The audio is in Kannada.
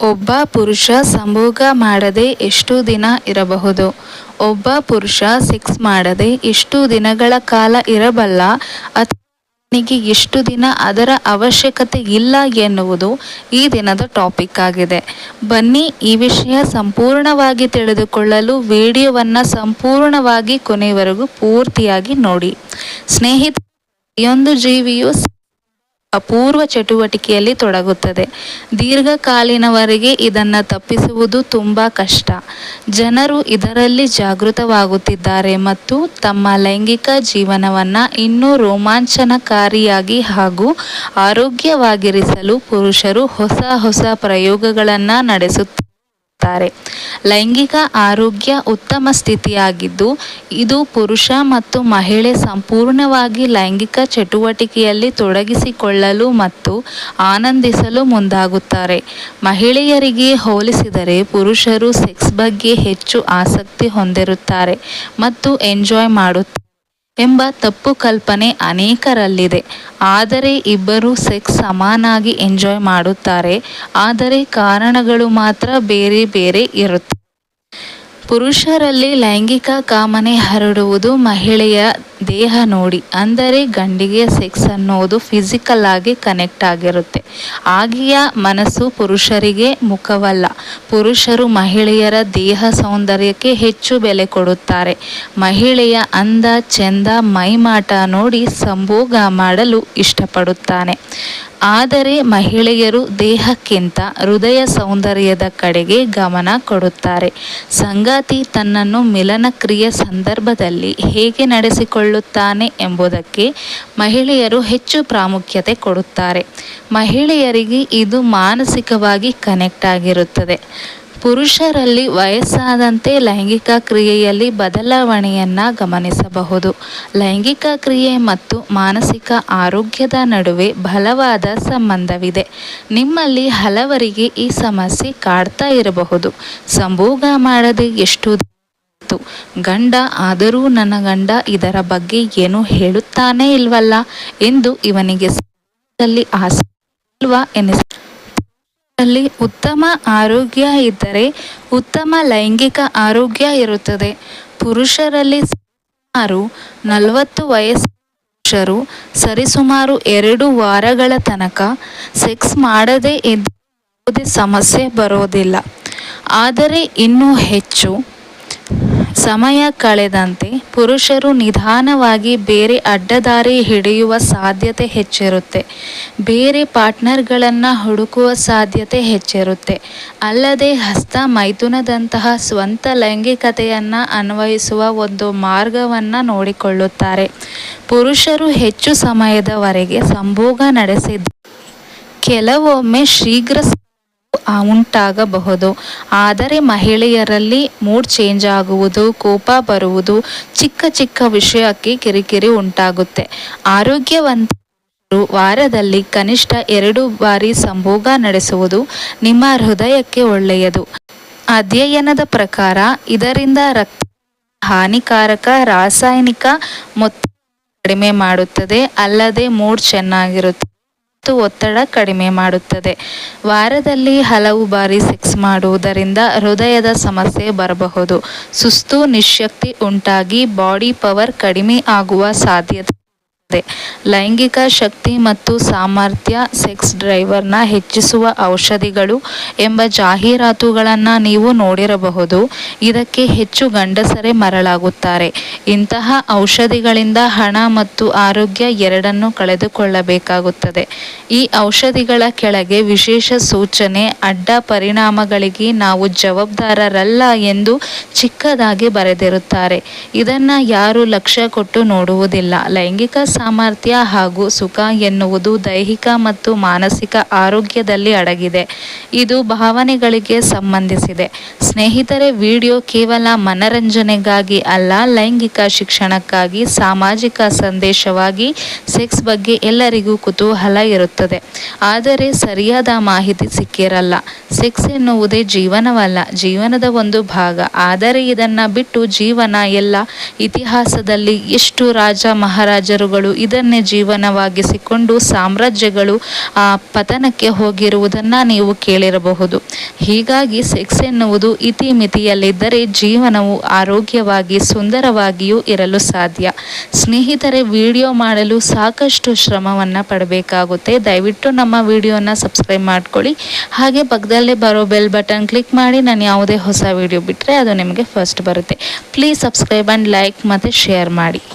ಒಬ್ಬ ಪುರುಷ ಸಂಭೋಗ ಮಾಡದೆ ಎಷ್ಟು ದಿನ ಇರಬಹುದು? ಒಬ್ಬ ಪುರುಷ ಸೆಕ್ಸ್ ಮಾಡದೆ ಎಷ್ಟು ದಿನಗಳ ಕಾಲ ಇರಬಲ್ಲ ಅಥವಾ ಅವನಿಗೆ ಎಷ್ಟು ದಿನ ಅದರ ಅವಶ್ಯಕತೆ ಇಲ್ಲ ಎನ್ನುವುದು ಈ ದಿನದ ಟಾಪಿಕ್ ಆಗಿದೆ. ಬನ್ನಿ ಈ ವಿಷಯ ಸಂಪೂರ್ಣವಾಗಿ ತಿಳಿದುಕೊಳ್ಳಲು ವಿಡಿಯೋವನ್ನು ಸಂಪೂರ್ಣವಾಗಿ ಕೊನೆಯವರೆಗೂ ಪೂರ್ತಿಯಾಗಿ ನೋಡಿ. ಸ್ನೇಹಿತರೆ, ಪ್ರತಿಯೊಂದು ಜೀವಿಯು ಅಪೂರ್ವ ಚಟುವಟಿಕೆಯಲ್ಲಿ ತೊಡಗುತ್ತದೆ. ದೀರ್ಘಕಾಲಿನವರೆಗೆ ಇದನ್ನು ತಪ್ಪಿಸುವುದು ತುಂಬ ಕಷ್ಟ. ಜನರು ಇದರಲ್ಲಿ ಜಾಗೃತವಾಗುತ್ತಿದ್ದಾರೆ ಮತ್ತು ತಮ್ಮ ಲೈಂಗಿಕ ಜೀವನವನ್ನು ಇನ್ನೂ ರೋಮಾಂಚನಕಾರಿಯಾಗಿ ಹಾಗೂ ಆರೋಗ್ಯವಾಗಿರಿಸಲು ಪುರುಷರು ಹೊಸ ಹೊಸ ಪ್ರಯೋಗಗಳನ್ನು ನಡೆಸುತ್ತಾರೆ. ಲೈಂಗಿಕ ಆರೋಗ್ಯ ಉತ್ತಮ ಸ್ಥಿತಿಯಾಗಿದ್ದು, ಇದು ಪುರುಷ ಮತ್ತು ಮಹಿಳೆ ಸಂಪೂರ್ಣವಾಗಿ ಲೈಂಗಿಕ ಚಟುವಟಿಕೆಯಲ್ಲಿ ತೊಡಗಿಸಿಕೊಳ್ಳಲು ಮತ್ತು ಆನಂದಿಸಲು ಮುಂದಾಗುತ್ತಾರೆ. ಮಹಿಳೆಯರಿಗೆ ಹೋಲಿಸಿದರೆ ಪುರುಷರು ಸೆಕ್ಸ್ ಬಗ್ಗೆ ಹೆಚ್ಚು ಆಸಕ್ತಿ ಹೊಂದಿರುತ್ತಾರೆ ಮತ್ತು ಎಂಜಾಯ್ ಮಾಡುತ್ತಾರೆ ಎಂಬ ತಪ್ಪು ಕಲ್ಪನೆ ಅನೇಕರಲ್ಲಿದೆ. ಆದರೆ ಇಬ್ಬರೂ ಸೆಕ್ಸ್ ಸಮಾನಾಗಿ ಎಂಜಾಯ್ ಮಾಡುತ್ತಾರೆ, ಆದರೆ ಕಾರಣಗಳು ಮಾತ್ರ ಬೇರೆ ಬೇರೆ ಇರುತ್ತವೆ. ಪುರುಷರಲ್ಲಿ ಲೈಂಗಿಕ ಕಾಮನೆ ಹರಡುವುದು ಮಹಿಳೆಯ ದೇಹ ನೋಡಿ. ಅಂದರೆ ಗಂಡಿಗೆ ಸೆಕ್ಸ್ ಅನ್ನೋದು ಫಿಸಿಕಲ್ ಆಗಿ ಕನೆಕ್ಟ್ ಆಗಿರುತ್ತೆ. ಹಾಗೆಯೇ ಮನಸ್ಸು ಪುರುಷರಿಗೆ ಮುಖವಲ್ಲ. ಪುರುಷರು ಮಹಿಳೆಯರ ದೇಹ ಸೌಂದರ್ಯಕ್ಕೆ ಹೆಚ್ಚು ಬೆಲೆ ಕೊಡುತ್ತಾರೆ. ಮಹಿಳೆಯ ಅಂದ ಚೆಂದ ಮೈಮಾಟ ನೋಡಿ ಸಂಭೋಗ ಮಾಡಲು ಇಷ್ಟಪಡುತ್ತಾನೆ. ಆದರೆ ಮಹಿಳೆಯರು ದೇಹಕ್ಕಿಂತ ಹೃದಯ ಸೌಂದರ್ಯದ ಕಡೆಗೆ ಗಮನ ಕೊಡುತ್ತಾರೆ. ಸಂಗಾತಿ ತನ್ನನ್ನು ಮಿಲನ ಕ್ರಿಯೆ ಸಂದರ್ಭದಲ್ಲಿ ಹೇಗೆ ನಡೆಸಿಕೊಳ್ಳುತ್ತಾನೆ ಎಂಬುದಕ್ಕೆ ಮಹಿಳೆಯರು ಹೆಚ್ಚು ಪ್ರಾಮುಖ್ಯತೆ ಕೊಡುತ್ತಾರೆ. ಮಹಿಳೆಯರಿಗೆ ಇದು ಮಾನಸಿಕವಾಗಿ ಕನೆಕ್ಟ್ ಆಗಿರುತ್ತದೆ. ಪುರುಷರಲ್ಲಿ ವಯಸ್ಸಾದಂತೆ ಲೈಂಗಿಕ ಕ್ರಿಯೆಯಲ್ಲಿ ಬದಲಾವಣೆಯನ್ನು ಗಮನಿಸಬಹುದು. ಲೈಂಗಿಕ ಕ್ರಿಯೆ ಮತ್ತು ಮಾನಸಿಕ ಆರೋಗ್ಯದ ನಡುವೆ ಬಲವಾದ ಸಂಬಂಧವಿದೆ. ನಿಮ್ಮಲ್ಲಿ ಹಲವರಿಗೆ ಈ ಸಮಸ್ಯೆ ಕಾಡ್ತಾ ಇರಬಹುದು. ಸಂಭೋಗ ಮಾಡದೆ ಎಷ್ಟು ದಿನ ಗಂಡ, ಆದರೂ ನನ್ನ ಗಂಡ ಇದರ ಬಗ್ಗೆ ಏನೂ ಹೇಳುತ್ತಾನೇ ಇಲ್ವಲ್ಲ ಎಂದು ಇವನಿಗೆ ಆಸೆ ಇಲ್ವಾ ಎನಿಸುತ್ತದೆ. ಅಲ್ಲಿ ಉತ್ತಮ ಆರೋಗ್ಯ ಇದ್ದರೆ ಉತ್ತಮ ಲೈಂಗಿಕ ಆರೋಗ್ಯ ಇರುತ್ತದೆ. ಪುರುಷರಲ್ಲಿ ಸುಮಾರು 40 ವಯಸ್ಸಿನ ಪುರುಷರು ಸರಿಸುಮಾರು 2 ವಾರಗಳ ತನಕ ಸೆಕ್ಸ್ ಮಾಡದೇ ಇದ್ದರೆ ಯಾವುದೇ ಸಮಸ್ಯೆ ಬರೋದಿಲ್ಲ. ಆದರೆ ಇನ್ನೂ ಹೆಚ್ಚು ಸಮಯ ಕಳೆದಂತೆ ಪುರುಷರು ನಿಧಾನವಾಗಿ ಬೇರೆ ಅಡ್ಡದಾರಿ ಹಿಡಿಯುವ ಸಾಧ್ಯತೆ ಹೆಚ್ಚಿರುತ್ತೆ. ಬೇರೆ ಪಾರ್ಟ್ನರ್ಗಳನ್ನು ಹುಡುಕುವ ಸಾಧ್ಯತೆ ಹೆಚ್ಚಿರುತ್ತೆ. ಅಲ್ಲದೆ ಹಸ್ತ ಮೈಥುನದಂತಹ ಸ್ವಂತ ಲೈಂಗಿಕತೆಯನ್ನು ಅನ್ವಯಿಸುವ ಒಂದು ಮಾರ್ಗವನ್ನು ನೋಡಿಕೊಳ್ಳುತ್ತಾರೆ. ಪುರುಷರು ಹೆಚ್ಚು ಸಮಯದವರೆಗೆ ಸಂಭೋಗ ನಡೆಸಿದ ಕೆಲವೊಮ್ಮೆ ಶೀಘ್ರ ಉಂಟಾಗಬಹುದು. ಆದರೆ ಮಹಿಳೆಯರಲ್ಲಿ ಮೂಡ್ ಚೇಂಜ್ ಆಗುವುದು, ಕೋಪ ಬರುವುದು, ಚಿಕ್ಕ ಚಿಕ್ಕ ವಿಷಯಕ್ಕೆ ಕಿರಿಕಿರಿ ಉಂಟಾಗುತ್ತೆ. ಆರೋಗ್ಯವಂತರು ವಾರದಲ್ಲಿ ಕನಿಷ್ಠ 2 ಬಾರಿ ಸಂಭೋಗ ನಡೆಸುವುದು ನಿಮ್ಮ ಹೃದಯಕ್ಕೆ ಒಳ್ಳೆಯದು. ಅಧ್ಯಯನದ ಪ್ರಕಾರ ಇದರಿಂದ ರಕ್ತ ಹಾನಿಕಾರಕ ರಾಸಾಯನಿಕ ಮೊತ್ತ ಕಡಿಮೆ ಮಾಡುತ್ತದೆ. ಅಲ್ಲದೆ ಮೂಡ್ ಚೆನ್ನಾಗಿರುತ್ತೆ ಮತ್ತು ಒತ್ತಡ ಕಡಿಮೆ ಮಾಡುತ್ತದೆ. ವಾರದಲ್ಲಿ ಹಲವು ಬಾರಿ ಸೆಕ್ಸ್ ಮಾಡುವುದರಿಂದ ಹೃದಯದ ಸಮಸ್ಯೆ ಬರಬಹುದು. ಸುಸ್ತು, ನಿಶ್ಶಕ್ತಿ ಉಂಟಾಗಿ ಬಾಡಿ ಪವರ್ ಕಡಿಮೆ ಆಗುವ ಸಾಧ್ಯತೆ ಇದೆ. ಲೈಂಗಿಕ ಶಕ್ತಿ ಮತ್ತು ಸಾಮರ್ಥ್ಯ ಸೆಕ್ಸ್ ಡ್ರೈವರ್ನ ಹೆಚ್ಚಿಸುವ ಔಷಧಿಗಳು ಎಂಬ ಜಾಹೀರಾತುಗಳನ್ನು ನೀವು ನೋಡಿರಬಹುದು. ಇದಕ್ಕೆ ಹೆಚ್ಚು ಗಂಡಸರೇ ಮರಳಾಗುತ್ತಾರೆ. ಇಂತಹ ಔಷಧಿಗಳಿಂದ ಹಣ ಮತ್ತು ಆರೋಗ್ಯ ಎರಡನ್ನೂ ಕಳೆದುಕೊಳ್ಳಬೇಕಾಗುತ್ತದೆ. ಈ ಔಷಧಿಗಳ ಕೆಳಗೆ ವಿಶೇಷ ಸೂಚನೆ, ಅಡ್ಡ ಪರಿಣಾಮಗಳಿಗೆ ನಾವು ಜವಾಬ್ದಾರರಲ್ಲ ಎಂದು ಚಿಕ್ಕದಾಗಿ ಬರೆದಿರುತ್ತಾರೆ. ಇದನ್ನು ಯಾರೂ ಲಕ್ಷ್ಯ ಕೊಟ್ಟು ನೋಡುವುದಿಲ್ಲ. ಲೈಂಗಿಕ ಸಾಮರ್ಥ್ಯ ಹಾಗೂ ಸುಖ ಎನ್ನುವುದು ದೈಹಿಕ ಮತ್ತು ಮಾನಸಿಕ ಆರೋಗ್ಯದಲ್ಲಿ ಅಡಗಿದೆ. ಇದು ಭಾವನೆಗಳಿಗೆ ಸಂಬಂಧಿಸಿದೆ. ಸ್ನೇಹಿತರೆ, ವಿಡಿಯೋ ಕೇವಲ ಮನರಂಜನೆಗಾಗಿ ಅಲ್ಲ, ಲೈಂಗಿಕ ಶಿಕ್ಷಣಕ್ಕಾಗಿ, ಸಾಮಾಜಿಕ ಸಂದೇಶವಾಗಿ. ಸೆಕ್ಸ್ ಬಗ್ಗೆ ಎಲ್ಲರಿಗೂ ಕುತೂಹಲ ಇರುತ್ತದೆ, ಆದರೆ ಸರಿಯಾದ ಮಾಹಿತಿ ಸಿಕ್ಕಿರಲ್ಲ. ಸೆಕ್ಸ್ ಎನ್ನುವುದೇ ಜೀವನವಲ್ಲ, ಜೀವನದ ಒಂದು ಭಾಗ. ಆದರೆ ಇದನ್ನು ಬಿಟ್ಟು ಜೀವನ ಎಲ್ಲ. ಇತಿಹಾಸದಲ್ಲಿ ಎಷ್ಟು ರಾಜ ಮಹಾರಾಜರುಗಳು ವ್ಯಕ್ತಿಗಳು ಇದನ್ನೇ ಜೀವನವಾಗಿಸಿಕೊಂಡು ಸಾಮ್ರಾಜ್ಯಗಳು ಪತನಕ್ಕೆ ಹೋಗಿರುವುದನ್ನು ನೀವು ಕೇಳಿರಬಹುದು. ಹೀಗಾಗಿ ಸೆಕ್ಸ್ ಎನ್ನುವುದು ಇತಿಮಿತಿಯಲ್ಲಿದ್ದರೆ ಜೀವನವು ಆರೋಗ್ಯವಾಗಿ ಸುಂದರವಾಗಿಯೂ ಇರಲು ಸಾಧ್ಯ. ಸ್ನೇಹಿತರೆ, ವಿಡಿಯೋ ಮಾಡಲು ಸಾಕಷ್ಟು ಶ್ರಮವನ್ನು ಪಡಬೇಕಾಗುತ್ತೆ. ದಯವಿಟ್ಟು ನಮ್ಮ ವಿಡಿಯೋನ ಸಬ್ಸ್ಕ್ರೈಬ್ ಮಾಡ್ಕೊಳ್ಳಿ. ಹಾಗೆ ಪಕ್ಕದಲ್ಲೇ ಬರೋ ಬೆಲ್ ಬಟನ್ ಕ್ಲಿಕ್ ಮಾಡಿ ನಾನು ಯಾವುದೇ ಹೊಸ ವಿಡಿಯೋ ಬಿಟ್ಟರೆ ಅದು ನಿಮಗೆ ಫಸ್ಟ್ ಬರುತ್ತೆ. ಪ್ಲೀಸ್ ಸಬ್ಸ್ಕ್ರೈಬ್ ಆ್ಯಂಡ್ ಲೈಕ್ ಮತ್ತು ಶೇರ್ ಮಾಡಿ.